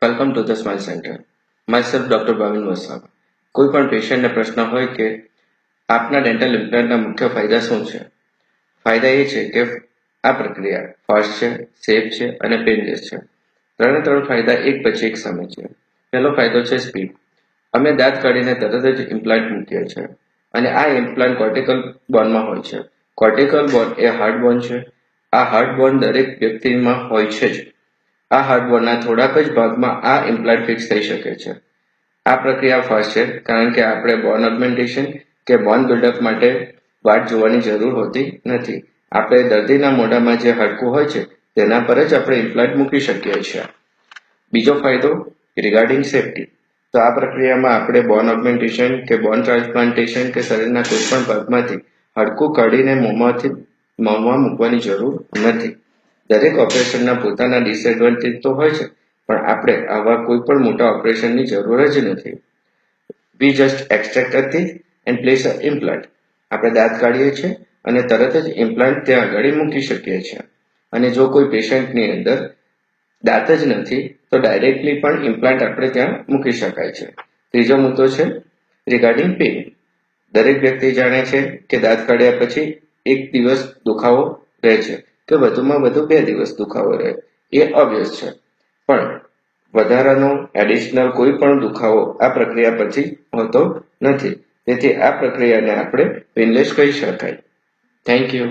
Welcome to the smile centre. Myself doctor Bhavin Vasava. કોઈ પણ પેશન્ટને પ્રશ્ન હોય કે આપના ડેન્ટલ ઇમ્પ્લાન્ટના મુખ્ય ફાયદા શું છે? ફાયદા એ છે કે આ પ્રક્રિયા ફાસ્ટ છે, સેફ છે અને પેનલેસ છે. ત્રણ ફાયદા એક પછી એક સામે છે. પહેલો ફાયદો છે સ્પીડ. અમે દાંત કાઢીને તરત જ ઇમ્પ્લાન્ટ મૂકીએ છીએ અને આ ઇમ્પ્લાન્ટ કોર્ટિકલ બોનમાં હોય છે. કોર્ટિકલ બોન એ હાર્ડ બોન છે. આ હાર્ડ બોન દરેક વ્યક્તિમાં હોય છે જ. આ હાર્ડ બોનના થોડાક જ ભાગમાં આ ઇમ્પ્લાન્ટ ફિક્સ થઈ શકે છે. આ પ્રક્રિયા ફાસ્ટ છે કારણ કે આપણે બોન ઓગમેન્ટેશન કે બોન બિલ્ડઅપ માટે વાટ જોવાની જરૂર હોતી નથી. આપણે દર્દીના મોઢામાં જે હાડકું હોય છે તેના પર જ આપણે ઇમ્પ્લાન્ટ મૂકી શકીએ છીએ. બીજો ફાયદો રિગાર્ડિંગ સેફટી. તો આ પ્રક્રિયામાં આપણે બોન ઓગમેન્ટેશન કે બોન ટ્રાન્સપ્લાન્ટેશન કે શરીરના કોઈ પણ ભાગમાંથી હાડકું કાઢીને મોંમાં મૂકવાની જરૂર નથી. દરેક ઓપરેશનના પોતાના ડિસએડવાન્ટેજ તો હોય છે, પણ આપણે આવા કોઈ પણ મોટા ઓપરેશનની જરૂર જ નથી. We just extract a teeth and place a implant. આપણે દાંત કાઢીએ છીએ અને તરત જ ઇમ્પ્લાન્ટ ત્યાં આગળ મૂકી શકીએ છીએ. અને જો કોઈ પેશન્ટની અંદર દાંત જ નથી તો ડાયરેક્ટલી પણ ઇમ્પ્લાન્ટ આપણે ત્યાં મૂકી શકાય છે. ત્રીજો મુદ્દો છે રિગાર્ડિંગ પેઇન. દરેક વ્યક્તિ જાણે છે કે દાંત કાઢ્યા પછી એક દિવસ દુખાવો રહે છે કે વધુમાં વધુ 2 દિવસ દુખાવો રહે. એ ઓબ્વિયસ છે, પણ વધારાનો એડિશનલ કોઈ પણ દુખાવો આ પ્રક્રિયા પછી હોતો નથી. તેથી આ પ્રક્રિયાને આપણે પેનલેસ કહી શકાય. Thank you.